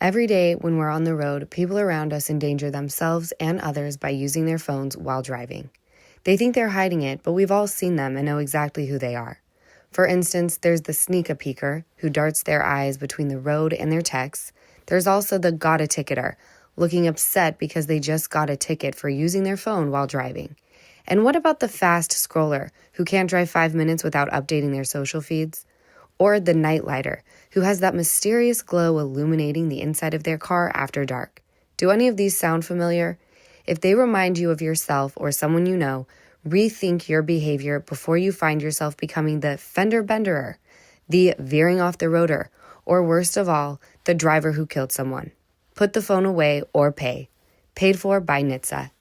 Every day when we're on the road, people around us endanger themselves and others by using their phones while driving. They think they're hiding it, but we've all seen them and know exactly who they are. For instance, there's the sneak-a-peeker who darts their eyes between the road and their texts. There's also the got-a-ticketer, looking upset because they just got a ticket for using their phone while driving. And what about the fast scroller who can't drive 5 minutes without updating their social feeds? Or the nightlighter, who has that mysterious glow illuminating the inside of their car after dark. Do any of these sound familiar? If they remind you of yourself or someone you know, rethink your behavior before you find yourself becoming the fender benderer, the veering off the roader, or worst of all, the driver who killed someone. Put the phone away or pay. Paid for by NHTSA.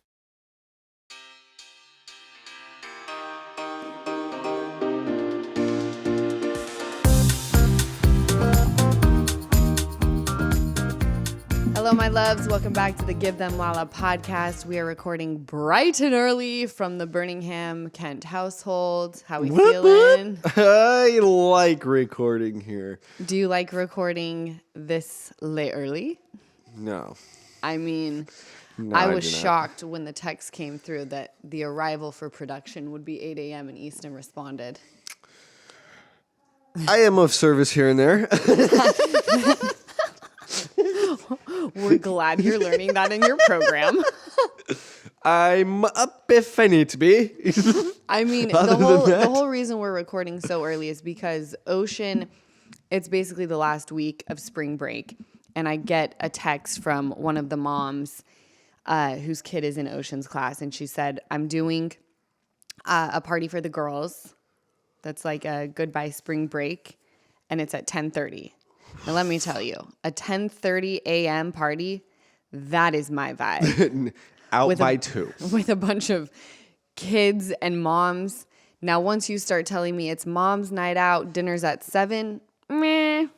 Hello, my loves. Welcome back to the Give Them Lala podcast. We are recording bright and early from the Birmingham, Kent household. How we feeling? I like recording here. Do you like recording this late early? No. I mean, No, I I was do not. shocked when the text came through that the arrival for production would be 8 a.m. and Easton responded. I am of service here and there. We're glad you're learning that in your program. I'm up if I need to be. I mean, Other than that. the whole reason we're recording so early is because Ocean, it's basically the last week of spring break, and I get a text from one of the moms whose kid is in Ocean's class, and she said, I'm doing a party for the girls that's like a goodbye spring break, and it's at 10:30. Now, let me tell you, a 10:30 a.m. party, that is my vibe. Out by 2. With a bunch of kids and moms. Now, once you start telling me it's mom's night out, dinner's at 7, meh.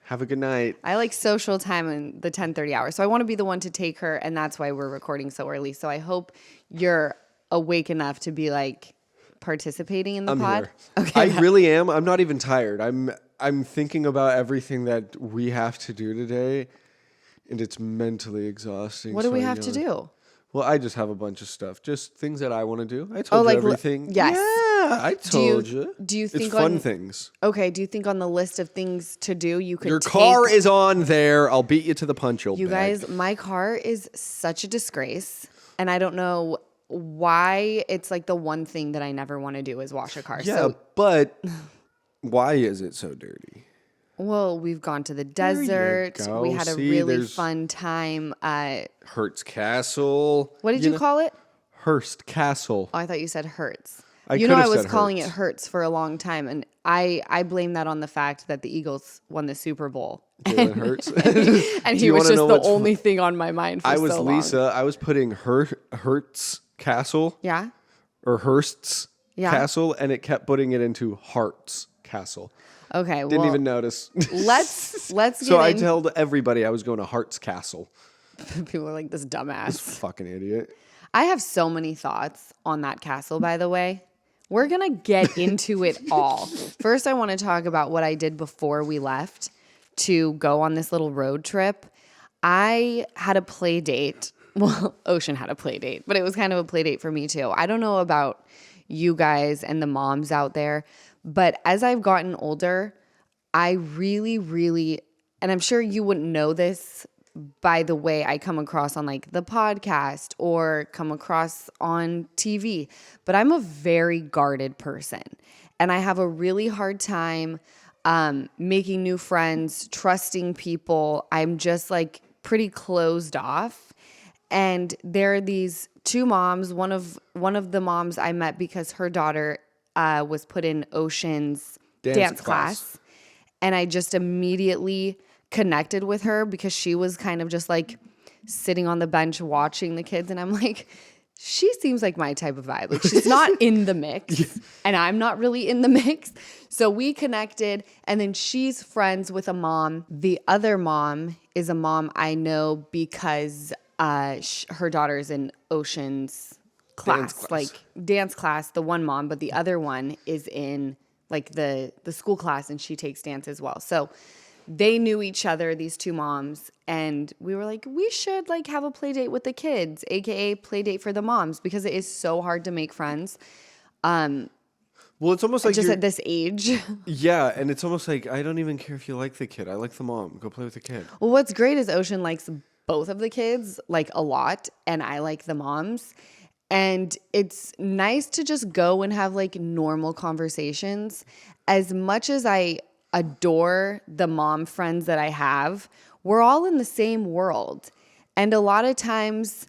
Have a good night. I like social time in the 10:30 hour. So I want to be the one to take her, and that's why we're recording so early. So I hope you're awake enough to be like participating in the I'm pod. here. Okay. I really am. I'm not even tired. I'm thinking about everything that we have to do today, and it's mentally exhausting. What do so we I have to know- do? Well, I just have a bunch of stuff. Just things that I want to do. I told you everything. yes. Yeah, I told you. Do you think it's fun on- things? Okay, do you think on the list of things to do, you could Your take... car is on there. I'll beat you to the punch, old You bag. guys, my car is such a disgrace, and I don't know why it's like the one thing that I never want to do is wash a car. Yeah, So, but why is it so dirty? well, we've gone to the There you desert. go. We had a See, really there's- fun time. Hearst Castle. What did you know? call it? Hearst Castle. Oh, I thought you said Hertz. I You could know, have I was said calling Hertz. it Hertz for a long time, and I blame that on the fact that the Eagles won the Super Bowl. Jalen Hurts. And Do he you was wanna just know the what's only thing on my mind for I was so long. Lisa. I was putting Hearst Castle Yeah? or Hearst's Yeah. Castle, and it kept putting it into Hearts Castle. Okay, Didn't well, even notice. let's get So I in. told everybody I was going to Hearts Castle. People are like, this dumbass. Fucking idiot. I have so many thoughts on that castle, by the way. We're going to get into it all. First, I want to talk about what I did before we left to go on this little road trip. I had a play date. Well, Ocean had a play date, but it was kind of a play date for me too. I don't know about you guys and the moms out there, but as I've gotten older, I really, really, and I'm sure you wouldn't know this by the way I come across on like the podcast or come across on TV, but I'm a very guarded person and I have a really hard time making new friends, trusting people. I'm just like pretty closed off. And there are these two moms. One of the moms I met because her daughter was put in Ocean's dance class. And I just immediately connected with her because she was kind of just like sitting on the bench watching the kids. And I'm like, she seems like my type of vibe. Like she's not in the mix and I'm not really in the mix. So we connected and then she's friends with a mom. The other mom is a mom I know because her daughter's in Ocean's class, like dance class, the one mom, but the other one is in like the school class and she takes dance as well. So they knew each other, these two moms, and we were like, we should like have a play date with the kids, aka play date for the moms, because it is so hard to make friends. Well, it's almost like Just at this age. Yeah, and it's almost like I don't even care if you like the kid. I like the mom. Go play with the kid. Well, what's great is Ocean likes both of the kids like a lot, and I like the moms. And it's nice to just go and have like normal conversations. As much as I adore the mom friends that I have, we're all in the same world. And a lot of times,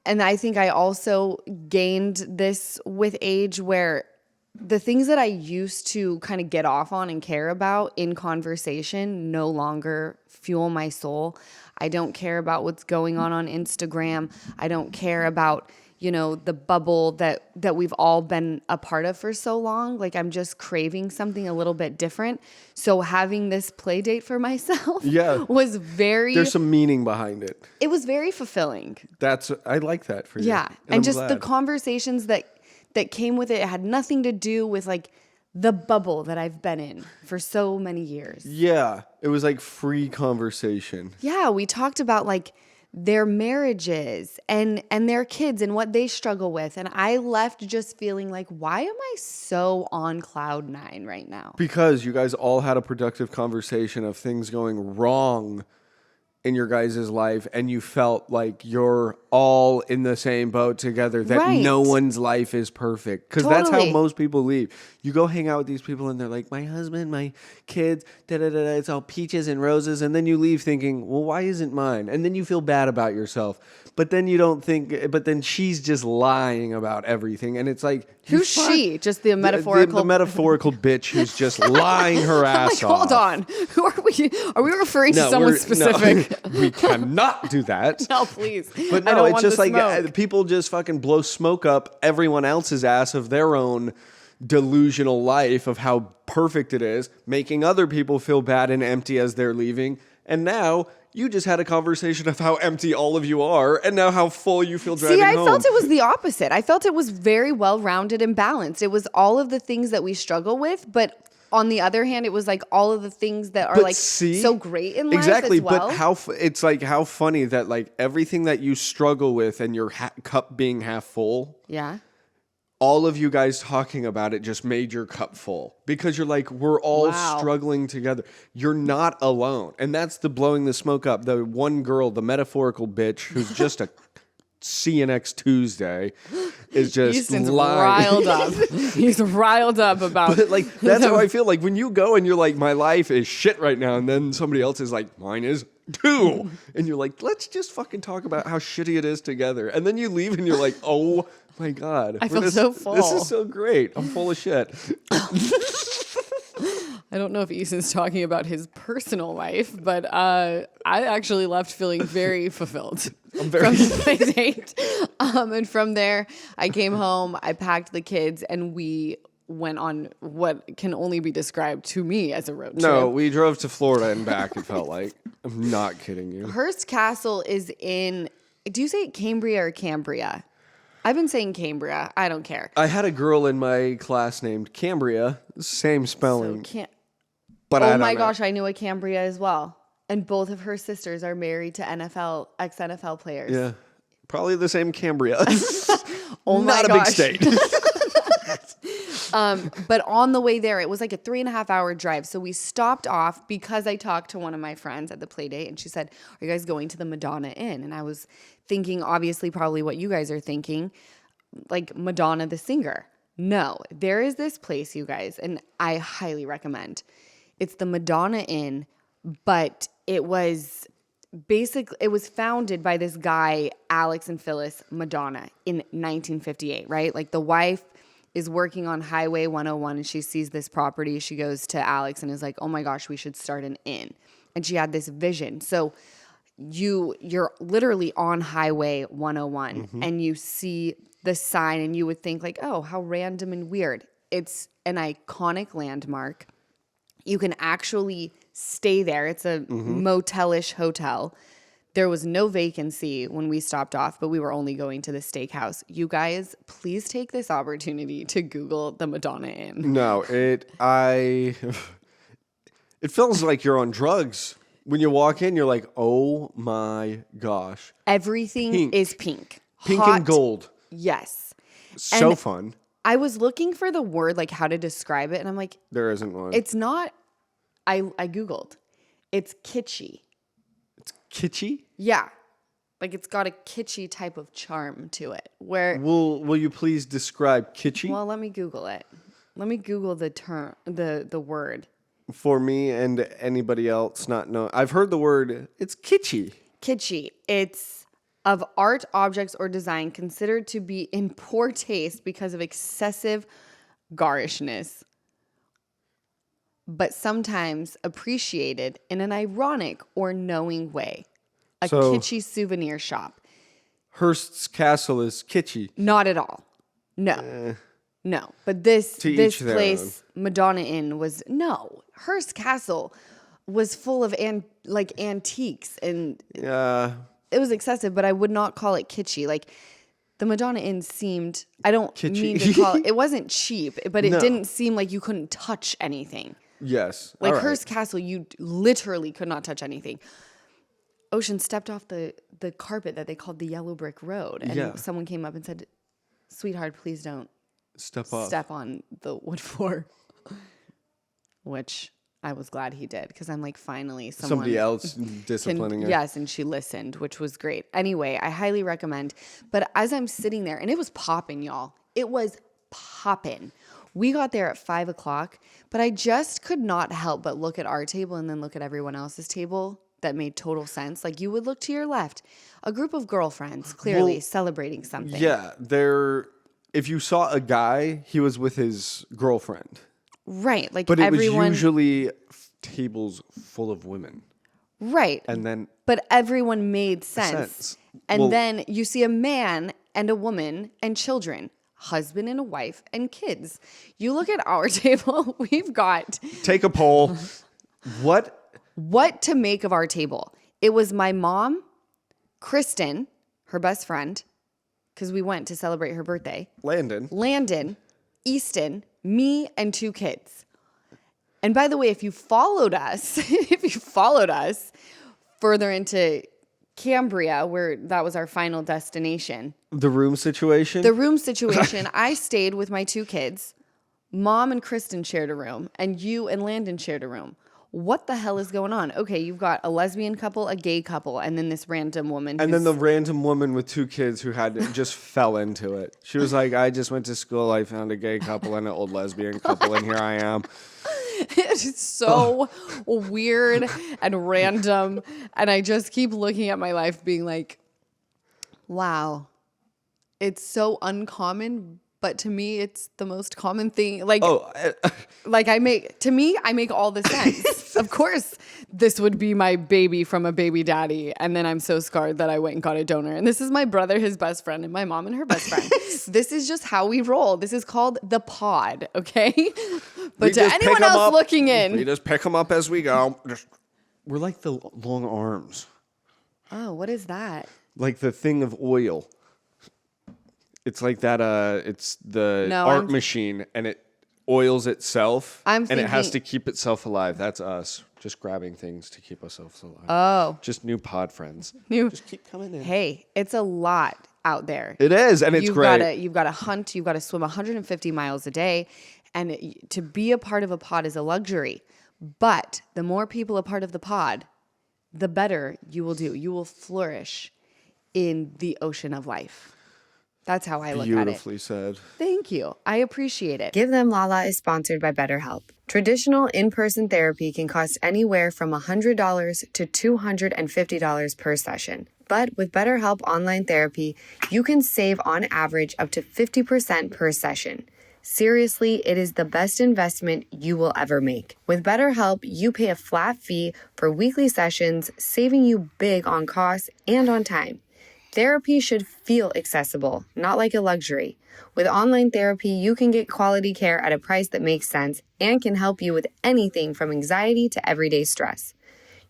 and I think I also gained this with age, where the things that I used to kind of get off on and care about in conversation no longer fuel my soul. I don't care about what's going on Instagram. I don't care about, you know, the bubble that we've all been a part of for so long. Like, I'm just craving something a little bit different. So having this play date for myself was very... There's some meaning behind it. It was very fulfilling. I like that for you. Yeah. And just the conversations that came with it had nothing to do with like the bubble that I've been in for so many years. Yeah. It was like free conversation. Yeah. We talked about like their marriages and their kids and what they struggle with. And I left just feeling like, why am I so on cloud 9 right now? Because you guys all had a productive conversation of things going wrong in your guys' life, and you felt like you're all in the same boat together, that no one's life is perfect. Because that's how most people leave. You go hang out with these people and they're like, my husband, my kids, it's all peaches and roses. And then you leave thinking, well, why isn't mine? And then you feel bad about yourself. But then you don't think, but then she's just lying about everything. And it's like, who's she? Just the metaphorical... The metaphorical bitch who's just lying her ass like, off. Hold on. Who are we? Are we referring to someone specific? No, we cannot do that. No, please. But no, it's just like people just fucking blow smoke up everyone else's ass of their own delusional life of how perfect it is, making other people feel bad and empty as they're leaving. And now you just had a conversation of how empty all of you are, and now how full you feel driving home. See, I felt it was the opposite. I felt it was very well-rounded and balanced. It was all of the things that we struggle with, but on the other hand, it was like all of the things that are so great in life exactly, as well. But it's like how funny that like everything that you struggle with and your cup being half full. Yeah. All of you guys talking about it just made your cup full, because you're like, we're all struggling together. You're not alone. And that's the blowing the smoke up. The one girl, the metaphorical bitch who's just a CNX Tuesday is just Houston's lying. riled up. He's riled up about But like, that's how I feel. Like when you go and you're like, my life is shit right now. And then somebody else is like, mine is too. And you're like, let's just fucking talk about how shitty it is together. And then you leave and you're like, oh my God. I feel so full. This is so great. I'm full of shit. I don't know if Eason's talking about his personal life, but I actually left feeling very fulfilled from the play date. And from there, I came home, I packed the kids, and we went on what can only be described to me as a road trip. No, we drove to Florida and back, it felt like. I'm not kidding you. Hearst Castle is in, do you say Cambria or Cambria? I've been saying Cambria. I don't care. I had a girl in my class named Cambria, same spelling. But oh my gosh, I knew a Cambria as well. And both of her sisters are married to ex-NFL players. Yeah. Probably the same Cambria. Oh my Not gosh. a big state. But on the way there, it was like a 3.5 hour drive. So we stopped off because I talked to one of my friends at the play date, and she said, are you guys going to the Madonna Inn? And I was thinking, obviously, probably what you guys are thinking, like Madonna the singer. No, there is this place, you guys, and I highly recommend. It's the Madonna Inn, but it was founded by this guy, Alex and Phyllis Madonna, in 1958, right? Like the wife is working on Highway 101 and she sees this property. She goes to Alex and is like, oh my gosh, we should start an inn. And she had this vision. So you're literally on Highway 101 and you see the sign and you would think like, oh, how random and weird. It's an iconic landmark. You can actually stay there. It's a motelish hotel. There was no vacancy when we stopped off, but we were only going to the steakhouse. You guys, please take this opportunity to Google the Madonna Inn. No, It feels like you're on drugs. When you walk in, you're like, oh my gosh. Everything is pink. Pink Hot, and gold. Yes. So And fun. I was looking for the word, like how to describe it. And I'm like, There isn't one. it's not, I Googled. It's kitschy. It's kitschy? Yeah. Like it's got a kitschy type of charm to it. Where, Will you please describe kitschy? well, let me Google it. Let me Google the term, the word. For me and anybody else not know. I've heard the word, it's kitschy. Kitschy. It's of art, objects, or design considered to be in poor taste because of excessive garishness, but sometimes appreciated in an ironic or knowing way. A So- kitschy souvenir shop. Hearst's Castle is kitschy. Not at all. No. No. But this To this each their place, Madonna Inn, was no. Hearst Castle was full of antiques, and Yeah. it was excessive, but I would not call it kitschy. Like the Madonna Inn seemed, I don't Kitschy. mean to call it wasn't cheap, but it No. didn't seem like you couldn't touch anything. Yes. Like All right. Hearst Castle, you literally could not touch anything. Ocean stepped off the carpet that they called the yellow brick road, and Yeah. someone came up and said, "Sweetheart, please don't Step up. step on the wood floor," which I was glad he did, because I'm like, finally someone Somebody else disciplining her. Yes, and she listened, which was great. Anyway, I highly recommend. But as I'm sitting there, and it was popping, y'all. It was popping. We got there at 5 o'clock, but I just could not help but look at our table and then look at everyone else's table. That made total sense. Like you would look to your left, a group of girlfriends clearly Well, celebrating something. Yeah. If you saw a guy, he was with his girlfriend. Right. Like But it everyone. was usually tables full of women. Right. And then But everyone made sense. And Well- then you see a man and a woman and children, husband and a wife and kids. You look at our table, we've got take a poll. what to make of our table. It was my mom, Kristen, her best friend, because we went to celebrate her birthday, Landon, Easton, me, and 2 kids. And by the way, if you followed us, further into Cambria, where that was our final destination, The room situation. I stayed with my 2 kids. Mom and Kristen shared a room, and you and Landon shared a room. What the hell is going on? Okay, you've got a lesbian couple, a gay couple, and then this random woman. And then the random woman with 2 kids who just fell into it. She was like, I just went to school. I found a gay couple and an old lesbian couple, and here I am. It's so weird and random. And I just keep looking at my life being like, wow, it's so uncommon. But to me, it's the most common thing. Like, I make all the sense. Of course, this would be my baby from a baby daddy. And then I'm so scarred that I went and got a donor. And this is my brother, his best friend, and my mom and her best friend. This is just how we roll. This is called the pod, okay? But to anyone else looking in. We just pick them up as we go. We're like the long arms. Oh, what is that? Like the thing of oil. It's like that, it's the art machine, and it oils itself, and it has to keep itself alive. That's us, just grabbing things to keep ourselves alive. Oh. Just new pod friends. Just keep coming in. Hey, it's a lot out there. It is, and it's great. You've got to hunt, you've got to swim 150 miles a day, and to be a part of a pod is a luxury. But the more people a part of the pod, the better you will do. You will flourish in the ocean of life. That's how I look at it. Beautifully said. Thank you. I appreciate it. Give Them Lala is sponsored by BetterHelp. Traditional in-person therapy can cost anywhere from $100 to $250 per session. But with BetterHelp Online Therapy, you can save on average up to 50% per session. Seriously, it is the best investment you will ever make. With BetterHelp, you pay a flat fee for weekly sessions, saving you big on costs and on time. Therapy should feel accessible, not like a luxury. With online therapy, you can get quality care at a price that makes sense and can help you with anything from anxiety to everyday stress.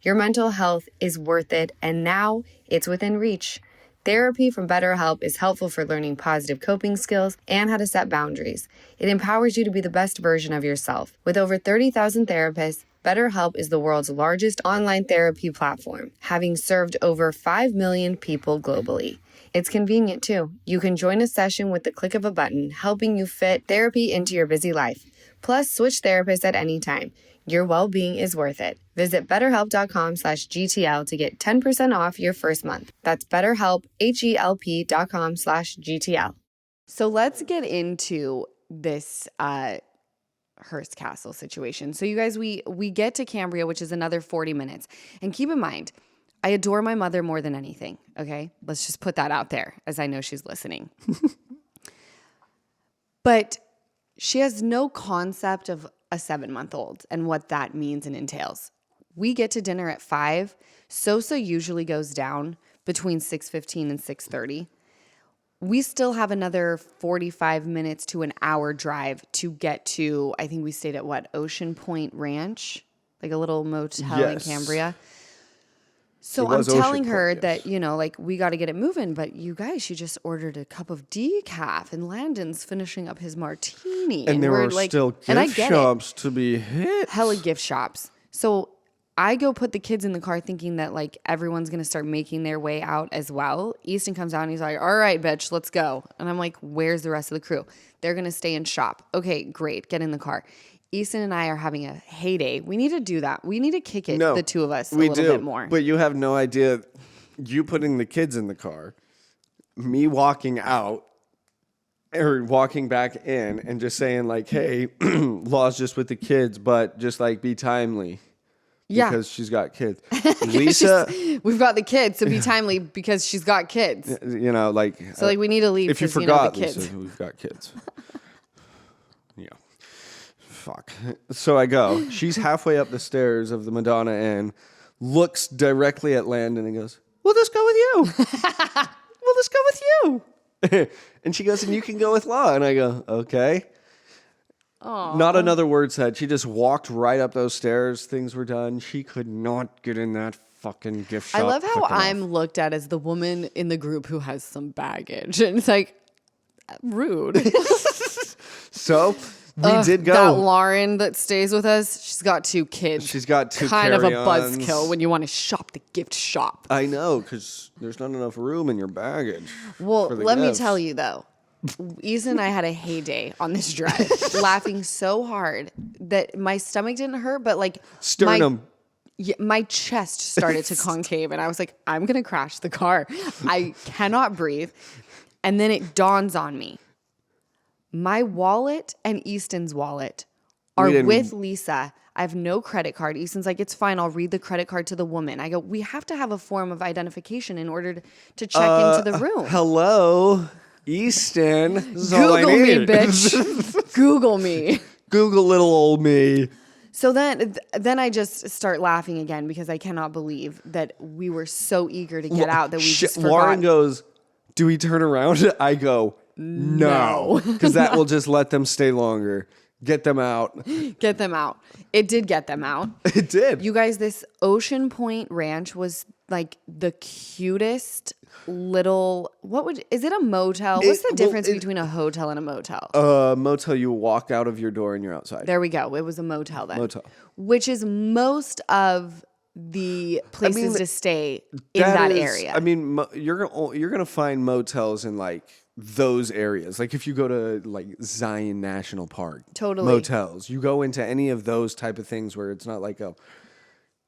Your mental health is worth it, and now it's within reach. Therapy from BetterHelp is helpful for learning positive coping skills and how to set boundaries. It empowers you to be the best version of yourself. With over 30,000 therapists, BetterHelp is the world's largest online therapy platform, having served over 5 million people globally. It's convenient too. You can join a session with the click of a button, helping you fit therapy into your busy life. Plus, switch therapists at any time. Your well-being is worth it. Visit betterhelp.com/GTL to get 10% off your first month. That's BetterHelp, HELP.com/GTL. So let's get into this Hearst Castle situation. So you guys, we get to Cambria, which is another 40 minutes. And keep in mind, I adore my mother more than anything, okay? Let's just put that out there, as I know she's listening. But she has no concept of a 7-month-old and what that means and entails. We get to dinner at 5. Sosa usually goes down between 6:15 and 6:30. We still have another 45 minutes to an hour drive to get to, I think we stayed at Ocean Point Ranch, like a little motel in Cambria. So I'm telling her that, we got to get it moving. But you guys, she just ordered a cup of decaf and Landon's finishing up his martini. And there were still gift shops to be hit. Hella gift shops. So I go put the kids in the car thinking that everyone's going to start making their way out as well. Easton comes out and he's like, all right, bitch, let's go. And I'm like, where's the rest of the crew? They're going to stay and shop. Okay, great. Get in the car. Easton and I are having a heyday. We need to do that. We need to kick it, the two of us, a little bit more. But you have no idea. You putting the kids in the car, me walking out, or walking back in and just saying hey, Law's just with the kids, but just be timely. Yeah. Because she's got kids. Lisa. We've got the kids, so be timely because she's got kids. So we need to leave. If you forgot, the kids. Lisa, we've got kids. Yeah. Fuck. So I go. She's halfway up the stairs of the Madonna Inn, looks directly at Landon and goes, we'll just go with you. We'll just go with you. And she goes, and you can go with Law. And I go, okay. Aww. Not another word said. She just walked right up those stairs. Things were done. She could not get in that fucking gift shop. I love how I'm looked at as the woman in the group who has some baggage. And it's rude. So we did go. That Lauren that stays with us, she's got 2 kids. She's got 2 kind of a carry-ons. buzzkill when you want to shop the gift shop. I know, because there's not enough room in your baggage. Well, let me tell you, though. Isa and I had a heyday on this drive, laughing so hard that my stomach didn't hurt, but sternum. My chest started to concave, and I was like, I'm going to crash the car. I cannot breathe. And then it dawns on me. My wallet and Easton's wallet are with Lisa. I have no credit card. Easton's like, it's fine. I'll read the credit card to the woman. I go, we have to have a form of identification in order to check into the room. Hello, Easton. Google me, bitch. Google me. Google little old me. So then I just start laughing again because I cannot believe that we were so eager to get out that we just forgot. Lauren goes, do we turn around? I go, no. Because that will just let them stay longer. Get them out. Get them out. It did get them out. It did. You guys, this Ocean Point Ranch was the cutest little, is it a motel? What's the difference between a hotel and a motel? Motel, you walk out of your door and you're outside. There we go. It was a motel then. Motel. Which is most of the places to stay in that area. I mean, you're gonna find motels in those areas. If you go to Zion National Park, totally motels. You go into any of those type of things where it's not a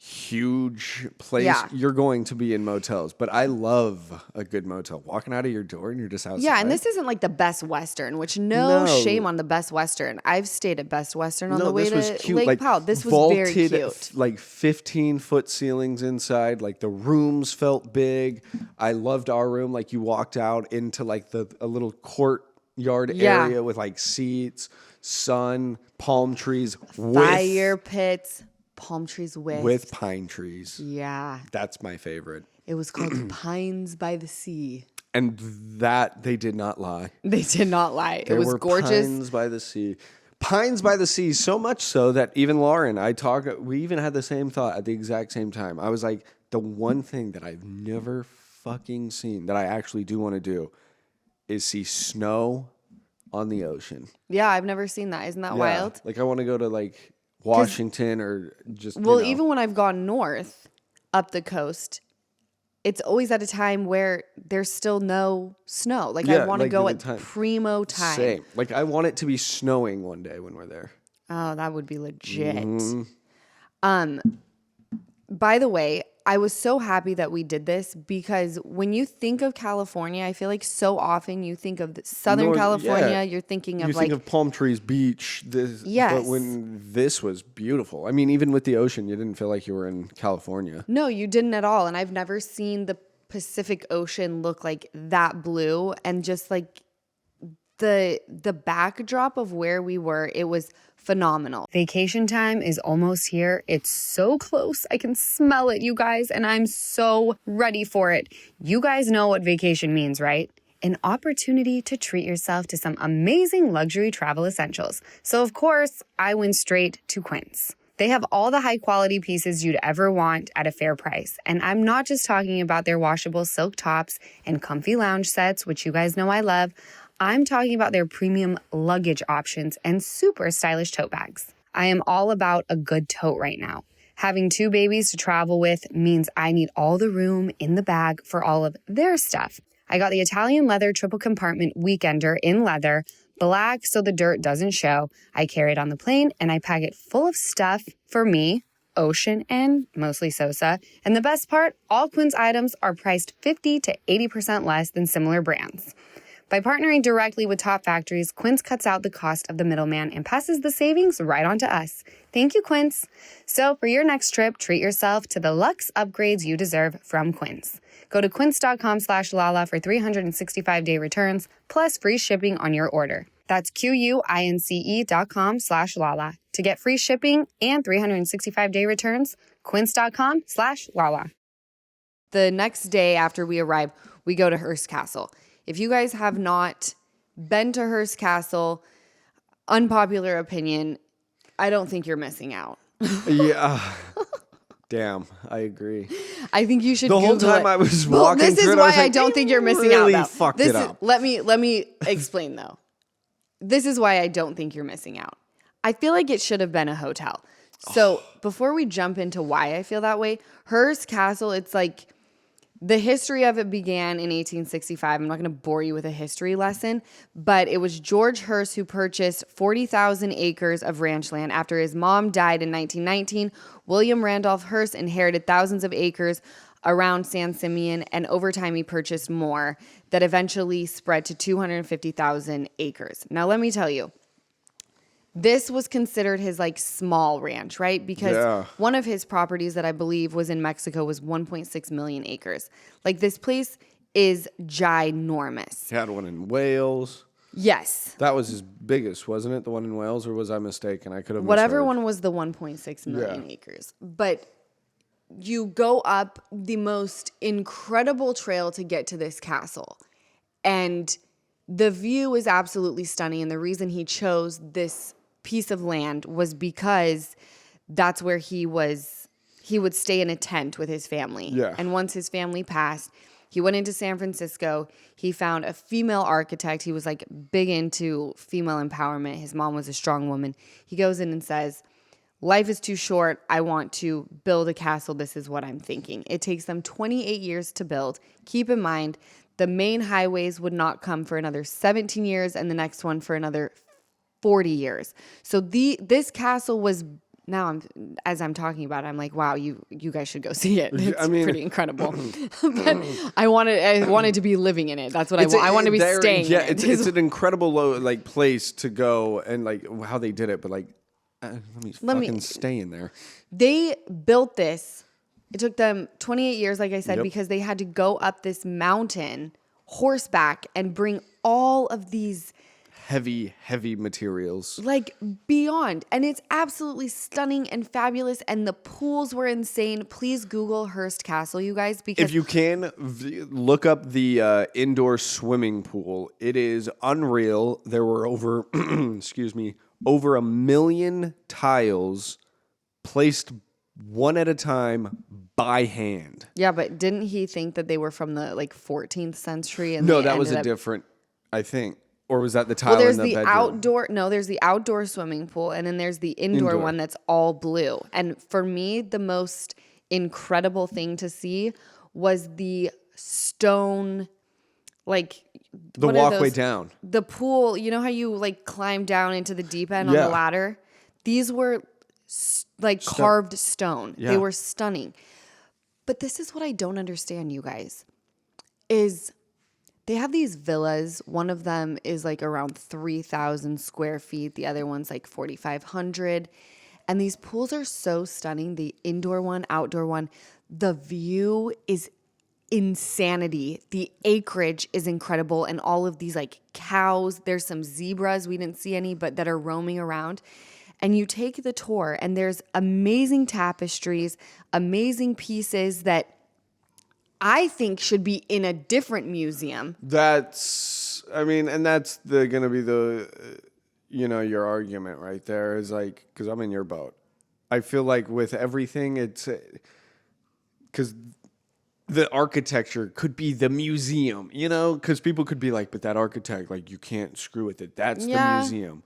huge place. Yeah. You're going to be in motels. But I love a good motel. Walking out of your door and you're just outside. Yeah, and this isn't the Best Western, which no shame on the Best Western. I've stayed at Best Western on the way to Lake Powell. This was very cute. 15-foot ceilings inside. The rooms felt big. I loved our room. You walked out into a little courtyard area with seats, sun, palm trees, fire pits. Palm trees with pine trees. Yeah. That's my favorite. It was called Pines by the Sea. And that, they did not lie. They did not lie. There it was gorgeous. Pines by the Sea. Pines by the Sea, so much so that even Lauren, we even had the same thought at the exact same time. I was like, the one thing that I've never fucking seen that I actually do want to do is see snow on the ocean. Yeah, I've never seen that. Isn't that wild? I want to go to Washington or just, well, even when I've gone north up the coast, it's always at a time where there's still no snow. Like I want to go at primo time. Same. Like I want it to be snowing one day when we're there. Oh, that would be legit. By the way, I was so happy that we did this because when you think of California, I feel like so often you think of Southern California, you're thinking of think of palm trees, beach. Yes. But when this was beautiful. I mean, even with the ocean, you didn't feel like you were in California. No, you didn't at all. And I've never seen the Pacific Ocean look like that blue, and just like the backdrop of where we were, it was phenomenal. Vacation time is almost here. It's so close. I can smell it, you guys, and I'm so ready for it. You guys know what vacation means, right? An opportunity to treat yourself to some amazing luxury travel essentials. So of course, I went straight to Quince. They have all the high quality pieces you'd ever want at a fair price. And I'm not just talking about their washable silk tops and comfy lounge sets, which you guys know I love. I'm talking about their premium luggage options and super stylish tote bags. I am all about a good tote right now. Having 2 babies to travel with means I need all the room in the bag for all of their stuff. I got the Italian leather triple compartment weekender in leather, black so the dirt doesn't show. I carry it on the plane and I pack it full of stuff for me, Ocean, and mostly Sosa. And the best part, all Quince items are priced 50 to 80% less than similar brands. By partnering directly with top factories, Quince cuts out the cost of the middleman and passes the savings right on to us. Thank you, Quince. So for your next trip, treat yourself to the luxe upgrades you deserve from Quince. Go to quince.com/Lala for 365-day returns, plus free shipping on your order. That's QUINCE.com/Lala. To get free shipping and 365-day returns, quince.com/Lala. The next day after we arrive, we go to Hearst Castle. If you guys have not been to Hearst Castle, unpopular opinion, I don't think you're missing out. Yeah. Damn, I agree. I think you should The whole Google time it. I was walking this through is it, I why was I like, don't think you're missing really out. fucked it up. Let me explain though. This is why I don't think you're missing out. I feel like it should have been a hotel. So before we jump into why I feel that way, Hearst Castle, it's like the history of it began in 1865. I'm not going to bore you with a history lesson, but it was George Hearst who purchased 40,000 acres of ranch land after his mom died in 1919. William Randolph Hearst inherited thousands of acres around San Simeon, and over time he purchased more that eventually spread to 250,000 acres. Now let me tell you, this was considered his like small ranch, right? Because one of his properties that I believe was in Mexico was 1.6 million acres. Like this place is ginormous. He had one in Wales. Yes. That was his biggest, wasn't it? The one in Wales, or was I mistaken? I could have Whatever misheard. one was the 1.6 million acres. But you go up the most incredible trail to get to this castle. And the view is absolutely stunning. And the reason he chose this piece of land was because that's where he would stay in a tent with his family. Yeah. And once his family passed, he went into San Francisco. He found a female architect. He was like big into female empowerment. His mom was a strong woman. He goes in and says, life is too short. I want to build a castle. This is what I'm thinking. It takes them 28 years to build. Keep in mind, the main highways would not come for another 17 years and the next one for another 40 years. So this castle was, now as I'm talking about it, I'm like, wow, you guys should go see it. It's pretty incredible. But I wanted to be living in it. That's what I want. I want to be staying in it. It's an incredible place to go, and like how they did it, but like let me stay in there. They built this. It took them 28 years, like I said, because they had to go up this mountain horseback and bring all of these heavy materials. Like beyond. And it's absolutely stunning and fabulous. And the pools were insane. Please Google Hearst Castle, you guys, because if you can, look up the indoor swimming pool. It is unreal. There were over, over 1 million tiles placed one at a time by hand. Yeah, but didn't he think that they were from the 14th century? And no, that was a different, I think. Or was that the tile Well, there's in the the bedroom? outdoor. No, there's the outdoor swimming pool, and then there's the indoor one that's all blue. And for me, the most incredible thing to see was the stone, like The what are walkway those? down. The pool. You know how you like climb down into the deep end on Yeah. the ladder? These were like carved stone. Yeah. They were stunning. But this is what I don't understand, you guys, is they have these villas. One of them is like around 3,000 square feet. The other one's like 4,500. And these pools are so stunning. The indoor one, outdoor one, the view is insanity. The acreage is incredible. And all of these like cows, there's some zebras. We didn't see any, but that are roaming around. And you take the tour and there's amazing tapestries, amazing pieces that I think should be in a different museum. That's going to be the, your argument right there is like, because I'm in your boat. I feel like with everything, it's because the architecture could be the museum, because people could be like, but that architect, like, you can't screw with it. That's the museum.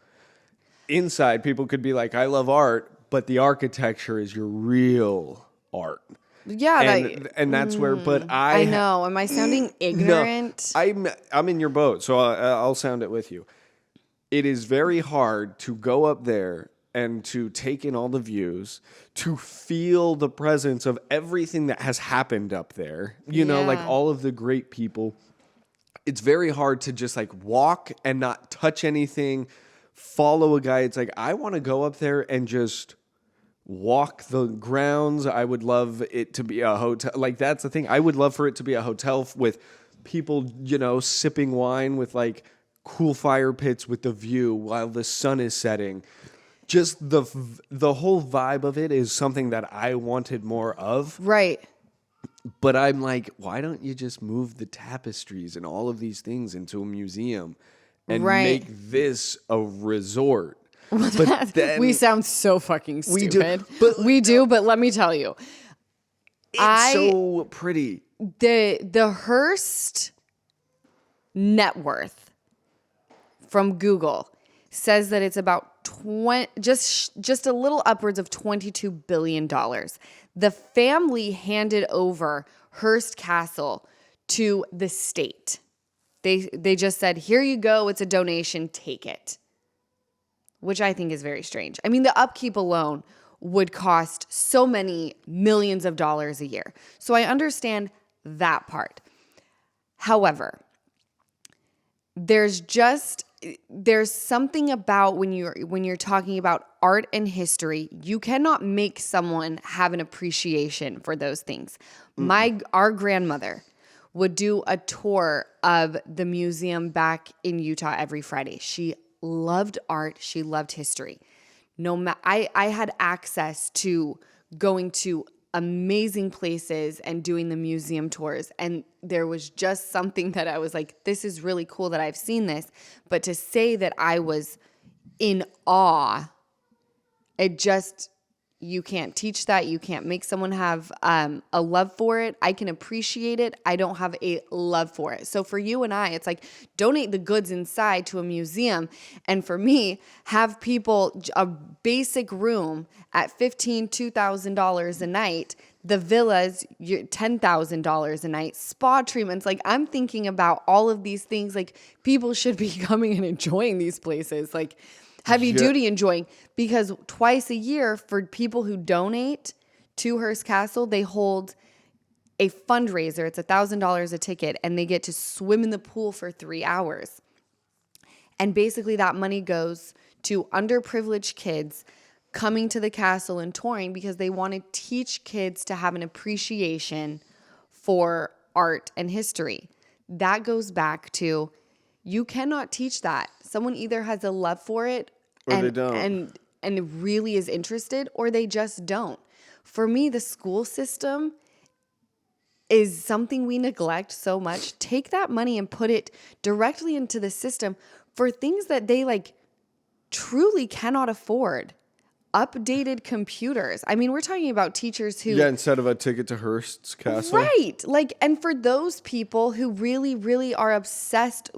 Inside, people could be like, I love art, but the architecture is your real art. Yeah, and that's where. But I know. Am I sounding ignorant? No, I'm in your boat, so I'll sound it with you. It is very hard to go up there and to take in all the views, to feel the presence of everything that has happened up there. You know, like all of the great people. It's very hard to just like walk and not touch anything, follow a guy. It's like, I want to go up there and just walk the grounds. I would love it to be a hotel. Like, that's the thing. I would love for it to be a hotel with people, sipping wine with like cool fire pits with the view while the sun is setting. Just the whole vibe of it is something that I wanted more of. Right. But I'm like, why don't you just move the tapestries and all of these things into a museum and make this a resort? But then, we sound so fucking stupid. We do, but let me tell you. It's so pretty. The Hearst net worth from Google says that it's about just a little upwards of $22 billion. The family handed over Hearst Castle to the state. They just said, here you go, it's a donation, take it. Which I think is very strange. I mean, the upkeep alone would cost so many millions of dollars a year. So I understand that part. However, there's something about when you're talking about art and history, you cannot make someone have an appreciation for those things. Our grandmother would do a tour of the museum back in Utah every Friday. She loved art. She loved history. I had access to going to amazing places and doing the museum tours. And there was just something that I was like, this is really cool that I've seen this. But to say that I was in awe, you can't teach that. You can't make someone have a love for it. I can appreciate it. I don't have a love for it. So for you and I, it's like donate the goods inside to a museum. And for me, have people a basic room at $15,000, $2,000 a night. The villas, $10,000 a night. Spa treatments. Like, I'm thinking about all of these things. Like, people should be coming and enjoying these places. Like, heavy duty enjoying, because twice a year for people who donate to Hearst Castle, they hold a fundraiser. It's $1,000 a ticket, and they get to swim in the pool for 3 hours. And basically that money goes to underprivileged kids coming to the castle and touring because they want to teach kids to have an appreciation for art and history. That goes back to, you cannot teach that. Someone either has a love for it or they don't. And really is interested, or they just don't. For me, the school system is something we neglect so much. Take that money and put it directly into the system for things that they like truly cannot afford. updated computers. I mean, we're talking about teachers who... Yeah, instead of a ticket to Hearst Castle. Right. Like, and for those people who really, really are obsessed,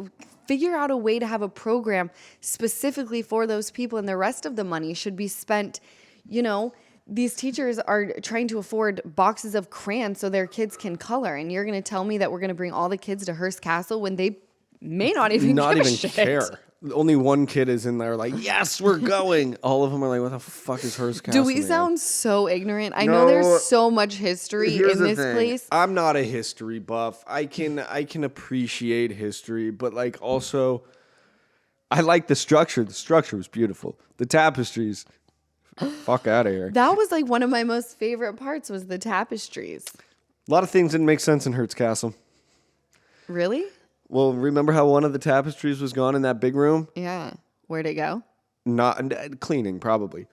figure out a way to have a program specifically for those people, and the rest of the money should be spent, you know, these teachers are trying to afford boxes of crayons so their kids can color. And you're going to tell me that we're going to bring all the kids to Hearst Castle when they may not even give a shit. Care. Only one kid is in there like, yes, we're going. All of them are like, what the fuck is Hearst Castle? Do we sound so ignorant? I know there's so much history in this place. I'm not a history buff. I can appreciate history, but like also I like the structure. The structure was beautiful. The tapestries. Fuck out of here. That was like one of my most favorite parts was the tapestries. A lot of things didn't make sense in Hearst Castle. Really? Well, remember how one of the tapestries was gone in that big room? Yeah. Where'd it go? Not cleaning, probably.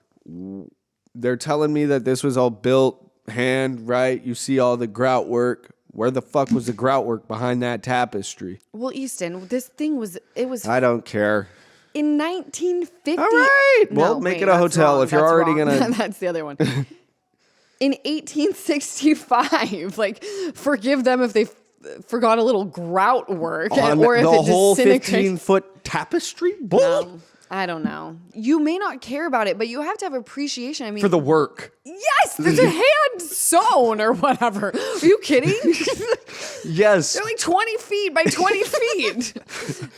They're telling me that this was all built hand, right? You see all the grout work. Where the fuck was the grout work behind that tapestry? Well, Easton, this thing was I don't care. In 1950. All right. Well, make it a hotel if you're already going to. That's the other one. In 1865, like, forgive them if they forgot a little grout work or if the it whole disintegrates. 15-foot tapestry? No, I don't know. You may not care about it, but you have to have appreciation. I mean, For the work. yes, there's a hand sewn or whatever. Are you kidding? Yes. They're like 20 feet by 20 feet.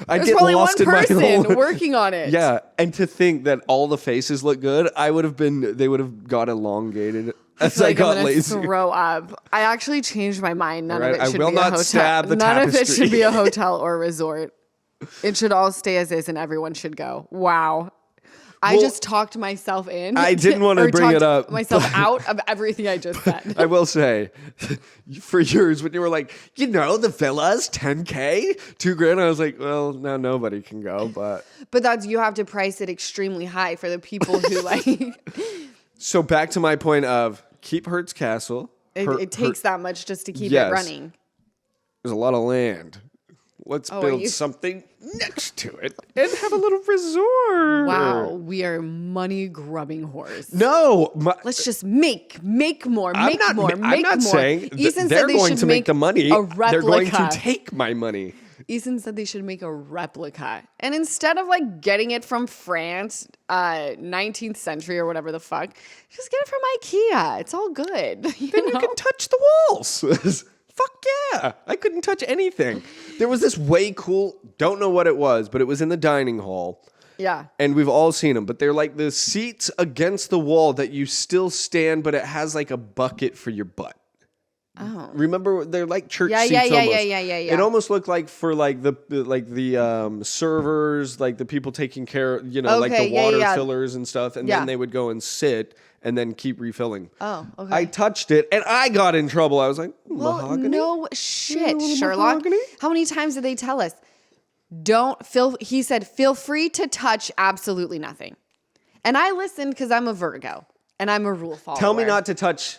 I There's get probably lost one in my person own. working on it. Yeah, and to think that all the faces look good, they would have got elongated as I Like, got I'm gonna lazy. throw up. I actually changed my mind. None Right, of it I should will be a not hotel. stab the None of it tapestry. should be a hotel or resort. It should all stay as is, and everyone should go. Wow. I just talked myself in. I didn't want to or bring it talked up, myself but- out of everything I just said. I will say, for yours, when you were like, the villa's $10K, $2,000, I was like, well, now nobody can go, but. But that's, you have to price it extremely high for the people who like. So back to my point of keep Hearst Castle. It takes that much just to keep Yes. it running. There's a lot of land. Let's are build you- something next to it and have a little resort. Wow, we are money grubbing whores. No. Let's just make more, make more, make more. I'm not saying Eason they're said they going should to make the money. a replica. They're going to take my money. Eason said they should make a replica. And instead of like getting it from France, 19th century or whatever the fuck, just get it from IKEA. It's all good. Then you can touch the walls. Fuck yeah. I couldn't touch anything. There was this way cool, don't know what it was, but it was in the dining hall. Yeah. And we've all seen them, but they're like the seats against the wall that you still stand, but it has like a bucket for your butt. Oh. Remember, they're like church Yeah, seats yeah, almost. yeah. It almost looked like for like the servers, like the people taking care, like the water fillers and stuff, and then they would go and sit and then keep refilling. Oh, okay. I touched it and I got in trouble. I was like, Well, mahogany? no shit, Little Sherlock. mahogany? How many times did they tell us? He said, feel free to touch absolutely nothing. And I listened because I'm a Virgo and I'm a rule follower. Tell me not to touch.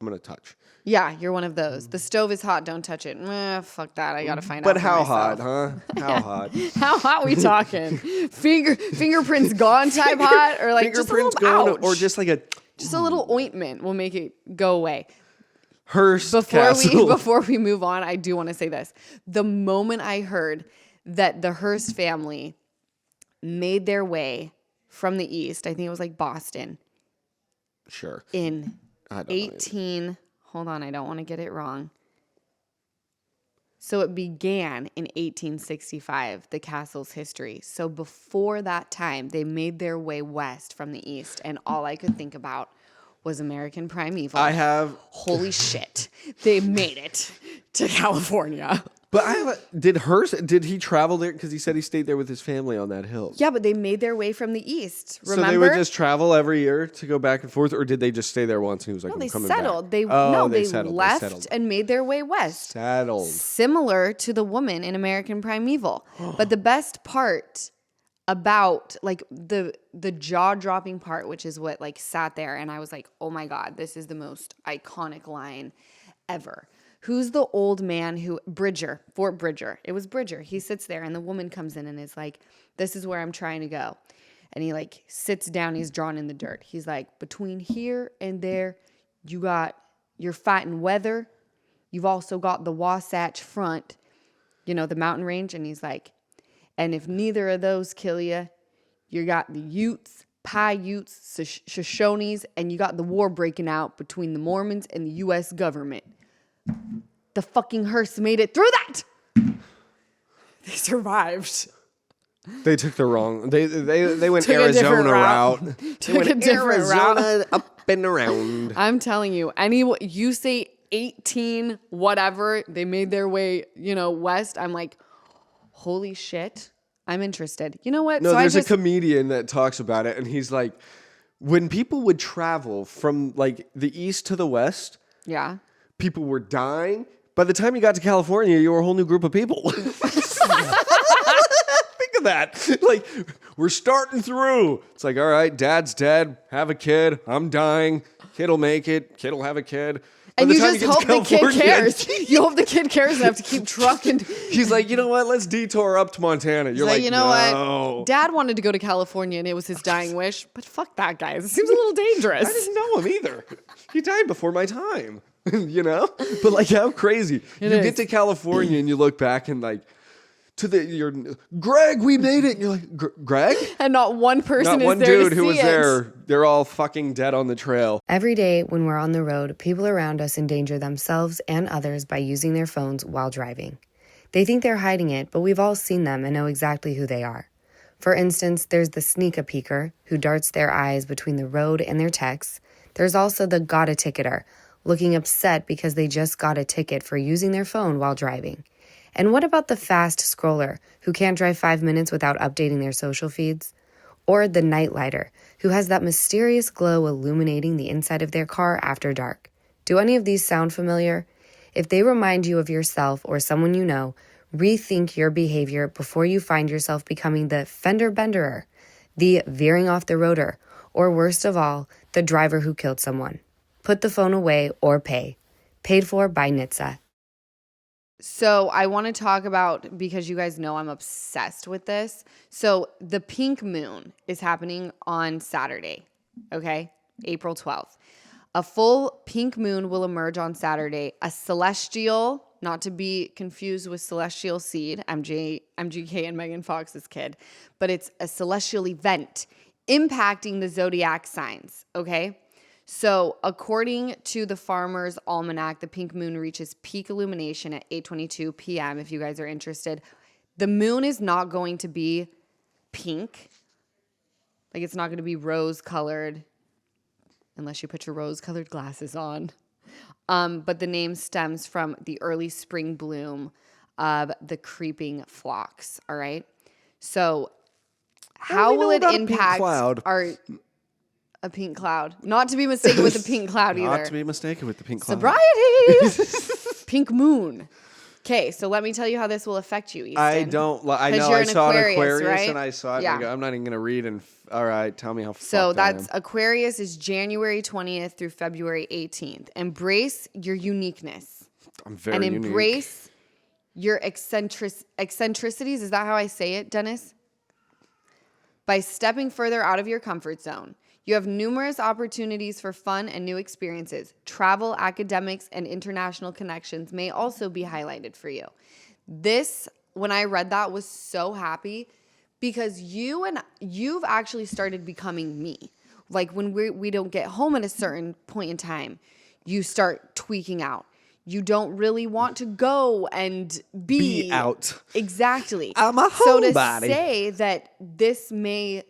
I'm going to touch. Yeah, you're one of those. The stove is hot, don't touch it. Fuck that. I got to find out. But for how myself. hot, huh? How hot? How hot we talking? Fingerprints gone type hot, or like just a little going, ouch. or just like a just a little ointment will make it go away. Hearst Castle. Before we move on, I do want to say this. The moment I heard that the Hearst family made their way from the east, I think it was like Boston, Sure. in I don't know. 18. Hold on, I don't want to get it wrong. So it began in 1865, the castle's history. So before that time, they made their way west from the east, and all I could think about was American Primeval. I have, Holy shit, they made it to California. but did he travel there? Because he said he stayed there with his family on that hill. Yeah, but they made their way from the east. Remember? So they would just travel every year to go back and forth, or did they just stay there once and he was like, No, I'm they coming settled. back? They settled. left They settled. and made their way west. Settled. Similar to the woman in American Primeval. But the best part about like the jaw-dropping part, which is what like sat there and I was like, oh my God, this is the most iconic line ever. Who's the old man Fort Bridger. It was Bridger. He sits there and the woman comes in and is like, this is where I'm trying to go. And he like sits down. He's drawn in the dirt. He's like, between here and there, you're fighting weather. You've also got the Wasatch Front, the mountain range. And he's like, and if neither of those kill you, you got the Utes, Paiutes, Shoshones, and you got the war breaking out between the Mormons and the U.S. government. The fucking Hearst made it through that. They survived. They took the wrong. They went Took Arizona route. Took a different route. Up and around. I'm telling you, you say 18 whatever, they made their way, west. I'm like, holy shit. I'm interested. You know what? No, there's a comedian that talks about it, and he's like, when people would travel from like the east to the west, yeah, people were dying. By the time you got to California, you were a whole new group of people. Think of that. Like, we're starting through. It's like, all right, dad's dead. Have a kid. I'm dying. Kid'll make it. Kid'll have a kid. And you just hope the kid cares. You hope the kid cares enough to keep trucking. He's like, you know what? Let's detour up to Montana. You're like, you know no. what? Dad wanted to go to California, and it was his dying wish. But fuck that, guys. It seems a little dangerous. I didn't know him either. He died before my time. But like, how crazy. You get to California and you look back and like, Greg, we made it. And you're like, Greg? And not one person not is one there dude to who see was it. there. They're all fucking dead on the trail. Every day when we're on the road, people around us endanger themselves and others by using their phones while driving. They think they're hiding it, but we've all seen them and know exactly who they are. For instance, there's the sneak-a-peeker who darts their eyes between the road and their texts. There's also the got-a-ticketer, looking upset because they just got a ticket for using their phone while driving. And what about the fast scroller who can't drive 5 minutes without updating their social feeds? Or the nightlighter who has that mysterious glow illuminating the inside of their car after dark? Do any of these sound familiar? If they remind you of yourself or someone you know, rethink your behavior before you find yourself becoming the fender benderer, the veering off the roader, or worst of all, the driver who killed someone. Put the phone away or pay. Paid for by NHTSA. So I want to talk about, because you guys know I'm obsessed with this. So the pink moon is happening on Saturday, okay? April 12th. A full pink moon will emerge on Saturday. A celestial, not to be confused with celestial seed, MGK and Megan Fox's kid, but it's a celestial event impacting the zodiac signs, okay? So according to the Farmer's Almanac, the pink moon reaches peak illumination at 8:22 p.m. if you guys are interested. The moon is not going to be pink. Like, it's not going to be rose-colored unless you put your rose-colored glasses on. But the name stems from the early spring bloom of the creeping phlox, all right? So how will it impact a pink cloud? Not to be mistaken with the pink cloud either. Not to be mistaken with the pink cloud. Sobriety! Pink moon. Okay, so let me tell you how this will affect you, Easton. I know. I saw an Aquarius, right? And I saw it. Yeah. And I'm not even going to read. And all right, tell me how. So that's Aquarius is January 20th through February 18th. Embrace your uniqueness. I'm very unique. And embrace unique. your eccentricities. Is that how I say it, Dennis? By stepping further out of your comfort zone. You have numerous opportunities for fun and new experiences. Travel, academics, and international connections may also be highlighted for you. This, when I read that, was so happy because you've actually started becoming me. Like when we don't get home at a certain point in time, you start tweaking out. You don't really want to go and be out. Exactly. I'm a homebody. So to say that this may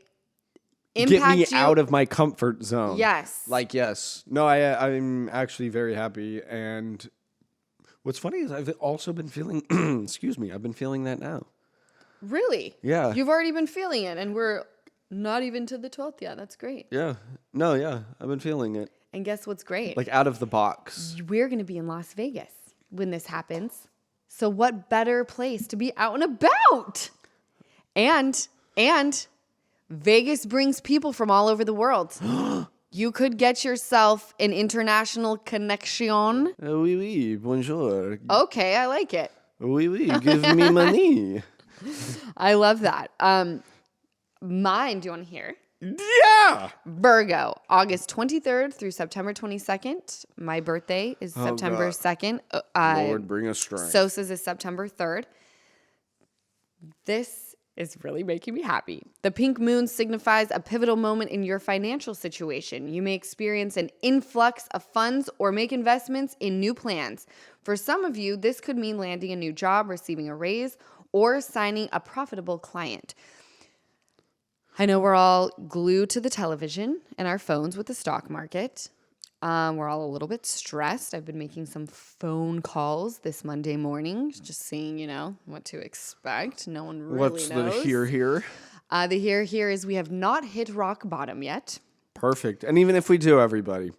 get me you out of my comfort zone. Yes. Like, yes. No, I'm actually very happy. And what's funny is I've also been feeling, I've been feeling that now. Really? Yeah. You've already been feeling it, and we're not even to the 12th yet. That's great. Yeah. No, yeah. I've been feeling it. And guess what's great? Like out of the box. We're going to be in Las Vegas when this happens. So what better place to be out and about? And Vegas brings people from all over the world. You could get yourself an international connection. Oui, oui, bonjour. Okay, I like it. Oui, oui, give me money. I love that. Mine, do you want to hear? Yeah. Virgo, August 23rd through September 22nd. My birthday is September God. 2nd. Lord, bring us strength. Sosa's is September 3rd. This is really making me happy. The pink moon signifies a pivotal moment in your financial situation. You may experience an influx of funds or make investments in new plans. For some of you, this could mean landing a new job, receiving a raise, or signing a profitable client. I know we're all glued to the television and our phones with the stock market. We're all a little bit stressed. I've been making some phone calls this Monday morning, just seeing, what to expect. No one really What's knows. the here? The here is we have not hit rock bottom yet. Perfect. And even if we do, everybody,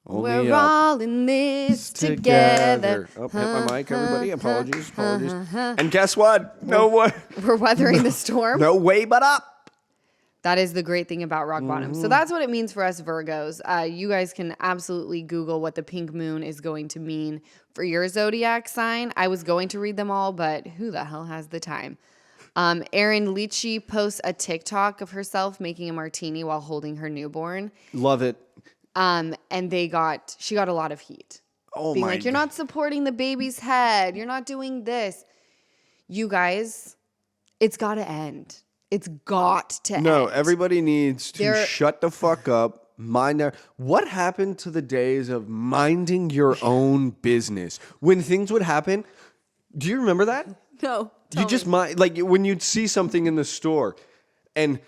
only We're all in this together. Oh, hit my mic, everybody. Apologies. And guess what? No way. We're weathering the storm. No way but up. That is the great thing about rock bottom. So that's what it means for us Virgos. You guys can absolutely Google what the pink moon is going to mean for your zodiac sign. I was going to read them all, but who the hell has the time? Erin Lichy posts a TikTok of herself making a martini while holding her newborn. Love it. And she got a lot of heat. Oh being my like, you're not supporting the baby's head. You're not doing this. You guys, it's got to end. It's got to end. No, everybody needs to shut the fuck up. What happened to the days of minding your own business? When things would happen, do you remember that? No. You just mind, like when you'd see something in the store and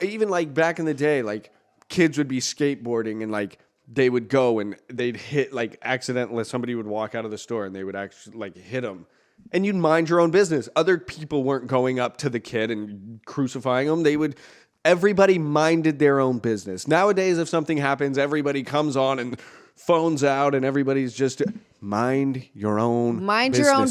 even like back in the day, like kids would be skateboarding and like they would go and they'd hit like accidentally, somebody would walk out of the store and they would actually like hit them. And you'd mind your own business. Other people weren't going up to the kid and crucifying them. Everybody minded their own business. Nowadays, if something happens, everybody comes on and phones out and everybody's just mind your own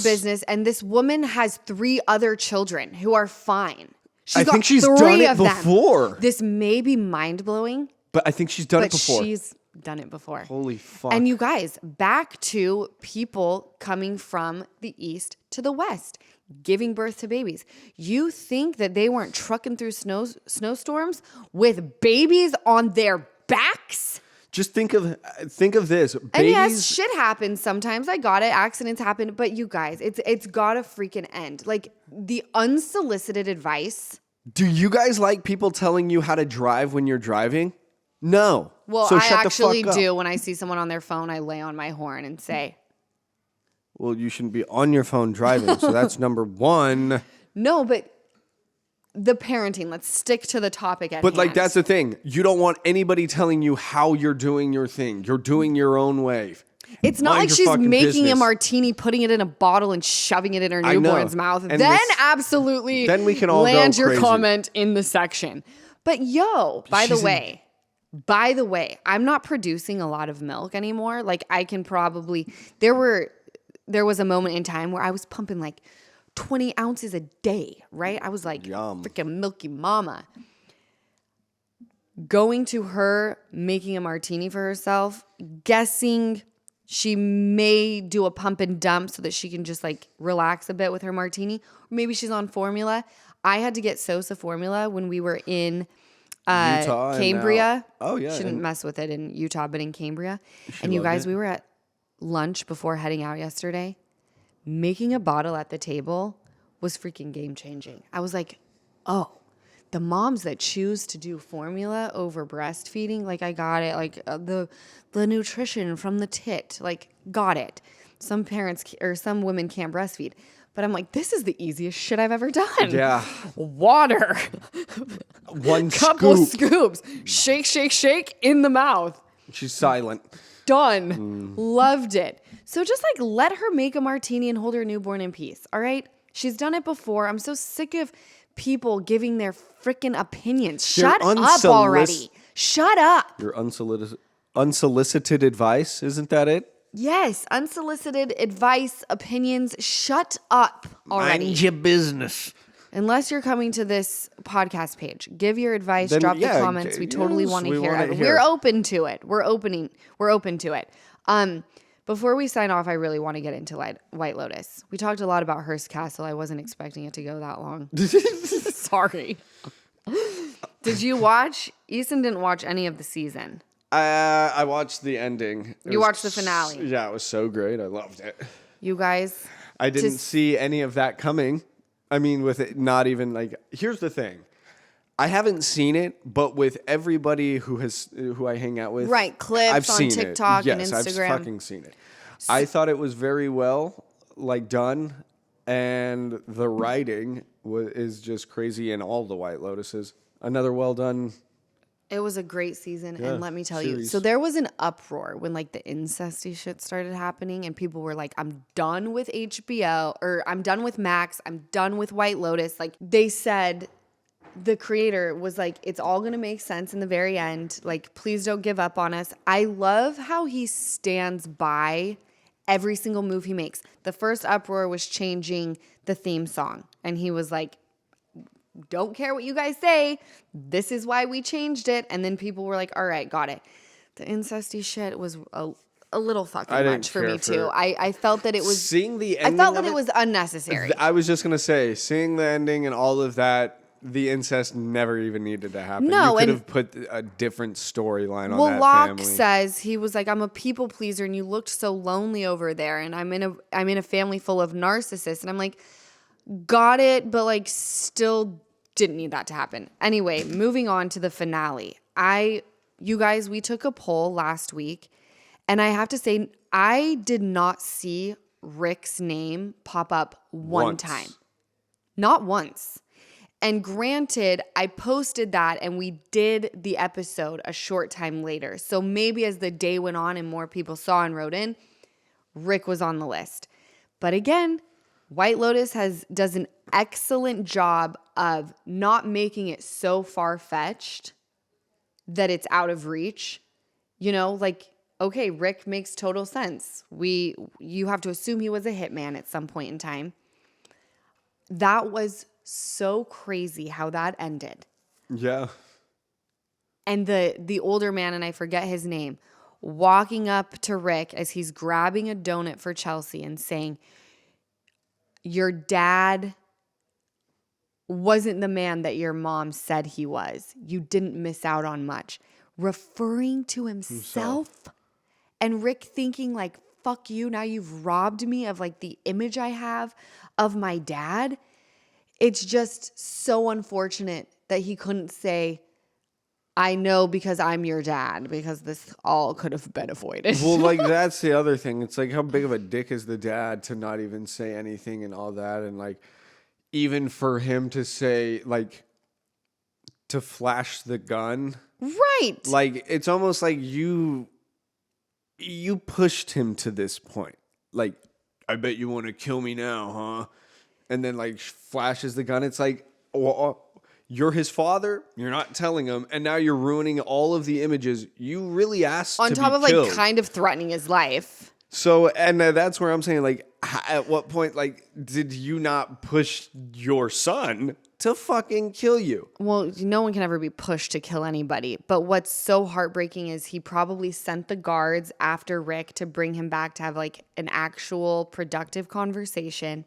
business. And this woman has 3 other children who are fine. I think she's done it before. This may be mind-blowing. But I think she's done it before. She's done it before. Holy fuck. And you guys, back to people coming from the east to the west, giving birth to babies. You think that they weren't trucking through snowstorms with babies on their backs? Just think of this. Babies, and yes, shit happens sometimes. I got it. Accidents happen. But you guys, it's got to freaking end. Like the unsolicited advice. Do you guys like people telling you how to drive when you're driving? No. Well, so I shut actually the fuck up. do. When I see someone on their phone, I lay on my horn and say, well, you shouldn't be on your phone driving. So that's number one. No, but the parenting, let's stick to the topic at But hand. like, that's the thing. You don't want anybody telling you how you're doing your thing. You're doing your own way. It's not Mind like your she's fucking making business. a martini, putting it in a bottle and shoving it in her I know. newborn's mouth. And Then this- absolutely then we can all land go your crazy. comment in the section. But by the way, I'm not producing a lot of milk anymore. Like I can probably, there was a moment in time where I was pumping like 20 ounces a day, right? I was like freaking milky mama. Going to her, making a martini for herself, guessing she may do a pump and dump so that she can just like relax a bit with her martini. Or maybe she's on formula. I had to get Sosa formula when we were in Utah, Cambria. Oh yeah. Shouldn't mess with it in Utah, but in Cambria. And you guys, we were at lunch before heading out yesterday. Making a bottle at the table was freaking game changing. I was like, oh, the moms that choose to do formula over breastfeeding, like I got it. Like the nutrition from the tit, like got it. Some parents or some women can't breastfeed. But I'm like, this is the easiest shit I've ever done. Yeah. Water. One Couple scoop. scoops. Shake, shake, shake in the mouth. She's silent. Done. Loved it. So just like let her make a martini and hold her newborn in peace. All right. She's done it before. I'm so sick of people giving their freaking opinions. Shut up already. Shut up. Your unsolicited advice, isn't that it? Yes, unsolicited advice, opinions. Shut up already. Mind your business. Unless you're coming to this podcast page, give your advice, drop the comments. We totally want to hear it. We're open to it. We're open to it. Before we sign off, I really want to get into White Lotus. We talked a lot about Hearst Castle. I wasn't expecting it to go that long. Sorry. Did you watch? Easton didn't watch any of the season. I watched the ending. You watched the finale. Yeah, it was so great. I loved it. You guys. I didn't see any of that coming. I mean, with it not even like, here's the thing. I haven't seen it, but with everybody who I hang out with. Right, clips I've on seen TikTok it. and Yes, Instagram. I've fucking seen it. I thought it was very well done, and the writing is just crazy in all the White Lotuses. Another well done. It was a great season, Yeah, and let me tell you. series. So there was an uproar when like the incesty shit started happening, and people were like, "I'm done with HBO, or I'm done with Max. I'm done with White Lotus." Like they said, the creator was like, "It's all gonna make sense in the very end. Like, please don't give up on us." I love how he stands by every single move he makes. The first uproar was changing the theme song, and he was like, "Don't care what you guys say. This is why we changed it." And then people were like, "All right, got it." The incesty shit was a little fucking much for me too. I felt that it was seeing the ending. I felt that it was unnecessary. I was just gonna say, seeing the ending and all of that. The incest never even needed to happen. No, you could and- have put a different storyline on Well, that Locke family. says he was like, "I'm a people pleaser, and you looked so lonely over there, and I'm in a family full of narcissists." And I'm like, got it, but like still didn't need that to happen. Anyway, moving on to the finale. You guys, we took a poll last week, and I have to say, I did not see Rick's name pop up one Once. time. Not once. And granted, I posted that and we did the episode a short time later. So maybe as the day went on and more people saw and wrote in, Rick was on the list. But again, White Lotus does an excellent job of not making it so far-fetched that it's out of reach. You know, like, okay, Rick makes total sense. You have to assume he was a hitman at some point in time. That was so crazy how that ended. Yeah. And the older man, and I forget his name, walking up to Rick as he's grabbing a donut for Chelsea and saying, "Your dad wasn't the man that your mom said he was. You didn't miss out on much." Referring to himself. And Rick thinking like, "Fuck you, now you've robbed me of like the image I have of my dad." It's just so unfortunate that he couldn't say, "I know because I'm your dad," because this all could have been avoided. Well, like, that's the other thing. It's like, how big of a dick is the dad to not even say anything and all that? And, like, even for him to say, like, to flash the gun. Right. Like, it's almost like you pushed him to this point. Like, "I bet you want to kill me now, huh?" And then, like, flashes the gun. It's like, well, you're his father. You're not telling him. And now you're ruining all of the images you really asked On to top be of killed. like kind of threatening his life. So, and that's where I'm saying, like, at what point, like, did you not push your son to fucking kill you? Well, no one can ever be pushed to kill anybody. But what's so heartbreaking is he probably sent the guards after Rick to bring him back to have like an actual productive conversation.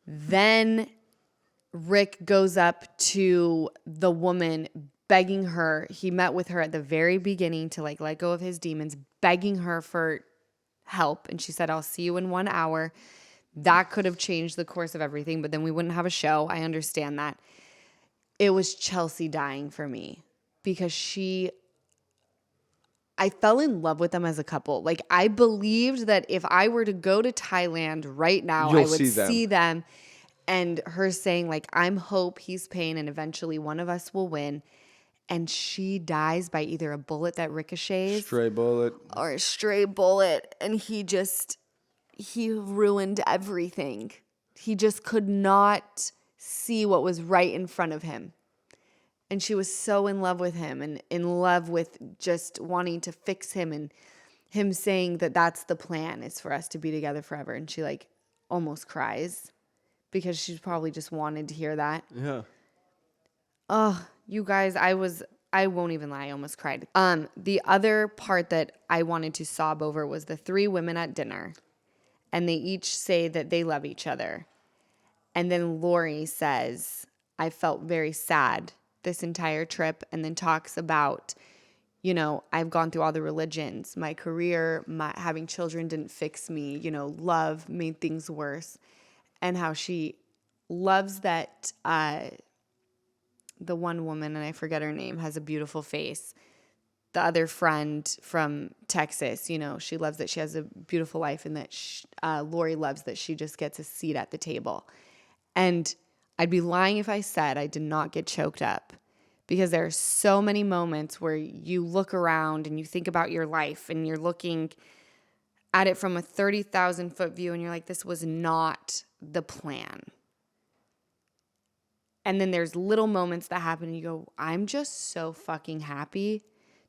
Then Rick goes up to the woman, begging her. He met with her at the very beginning to like let go of his demons, begging her for help. And she said, "I'll see you in 1 hour." That could have changed the course of everything, but then we wouldn't have a show. I understand that. It was Chelsea dying for me because I fell in love with them as a couple. Like, I believed that if I were to go to Thailand right now, I would see them. And her saying, like, "I'm hope, he's pain, and eventually one of us will win." And she dies by either a bullet that ricochets Stray bullet. or a stray bullet. And he ruined everything. He just could not see what was right in front of him. And she was so in love with him and in love with just wanting to fix him and him saying that that's the plan, is for us to be together forever. And she like almost cries because she probably just wanted to hear that. Yeah. Oh, you guys, I won't even lie, I almost cried. The other part that I wanted to sob over was the three women at dinner. And they each say that they love each other. And then Lori says, I felt very sad this entire trip, and then talks about, you know, I've gone through all the religions. My career, my having children didn't fix me. You know, love made things worse. And how she loves that the one woman, and I forget her name, has a beautiful face. The other friend from Texas, you know, she loves that she has a beautiful life, and that Lori loves that she just gets a seat at the table. And I'd be lying if I said I did not get choked up, because there are so many moments where you look around and you think about your life and you're looking at it from a 30,000 foot view and you're like, this was not the plan. And then there's little moments that happen and you go, I'm just so fucking happy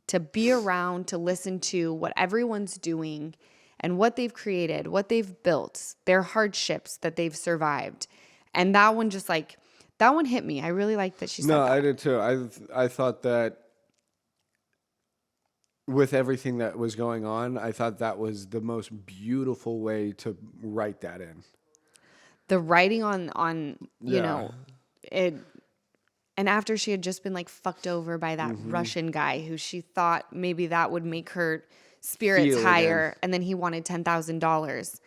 to be around, to listen to what everyone's doing and what they've created, what they've built, their hardships that they've survived. And that one just like, that one hit me. I really liked that she said that. No, I did too. I thought that with everything that was going on, I thought that was the most beautiful way to write that in. The writing on you know, it. And after she had just been like fucked over by that Russian guy who she thought maybe that would make her spirits higher, and then he wanted $10,000.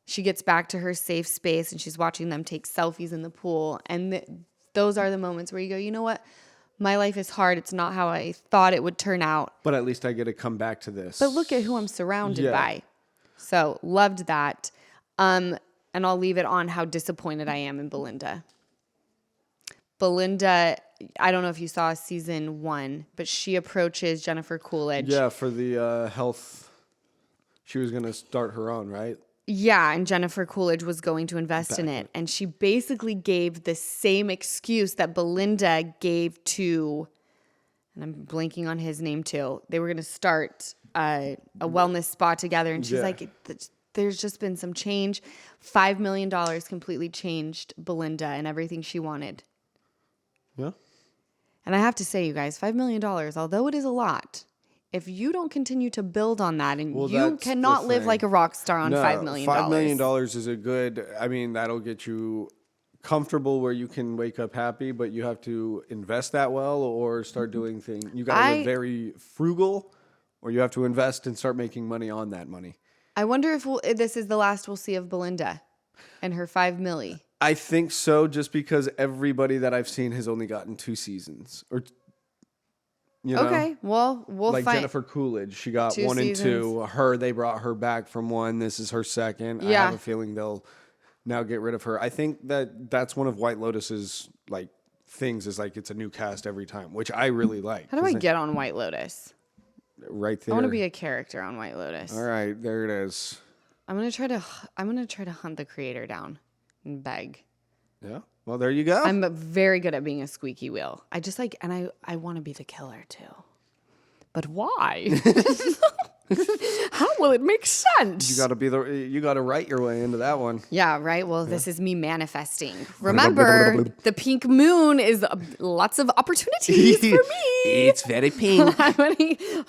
She gets back to her safe space and she's watching them take selfies in the pool. And those are the moments where you go, you know what? My life is hard. It's not how I thought it would turn out. But at least I get to come back to this. But look at who I'm surrounded by. So loved that. And I'll leave it on how disappointed I am in Belinda. Belinda, I don't know if you saw season 1, but she approaches Jennifer Coolidge. Yeah, for the health. She was going to start her own, right? Yeah, and Jennifer Coolidge was going to invest in it. And she basically gave the same excuse that Belinda gave to, and I'm blanking on his name too. They were going to start a wellness spa together. And she's like, there's just been some change. $5 million completely changed Belinda and everything she wanted. Yeah. And I have to say, you guys, $5 million, although it is a lot, if you don't continue to build on that, and you cannot live like a rock star on $5 million. $5 million is a good, I mean, that'll get you comfortable where you can wake up happy, but you have to invest that well or start doing things. You got to live very frugal, or you have to invest and start making money on that money. I wonder if this is the last we'll see of Belinda and her $5 million. I think so, just because everybody that I've seen has only gotten 2 seasons. Or, you know, okay, well, we'll like find. Jennifer Coolidge, she got 2 1 and 2. seasons. They brought her back from 1. This is her 2nd. Yeah. I have a feeling they'll now get rid of her. I think that's one of White Lotus's like things, is like it's a new cast every time, which I really like. How do I get on White Lotus? Right there. I want to be a character on White Lotus. All right, there it is. I'm gonna try to hunt the creator down and beg. Yeah. Well, there you go. I'm very good at being a squeaky wheel. I just like, and I want to be the killer too. But why? How will it make sense? You got to write your way into that one. Yeah, right. Well, this is me manifesting. Remember, the pink moon is lots of opportunities for me. It's very pink.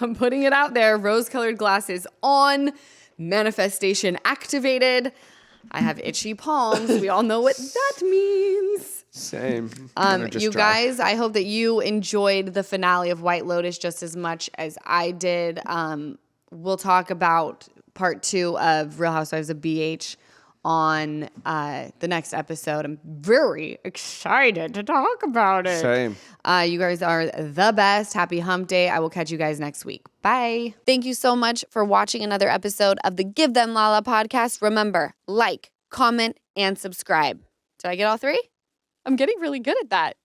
I'm putting it out there. Rose-colored glasses on. Manifestation activated. I have itchy palms. We all know what that means. Same. You guys, I hope that you enjoyed the finale of White Lotus just as much as I did. We'll talk about part 2 of Real Housewives of BH on the next episode. I'm very excited to talk about it. Same. You guys are the best. Happy hump day. I will catch you guys next week. Bye. Thank you so much for watching another episode of the Give Them Lala podcast. Remember, like, comment, and subscribe. Did I get all 3? I'm getting really good at that.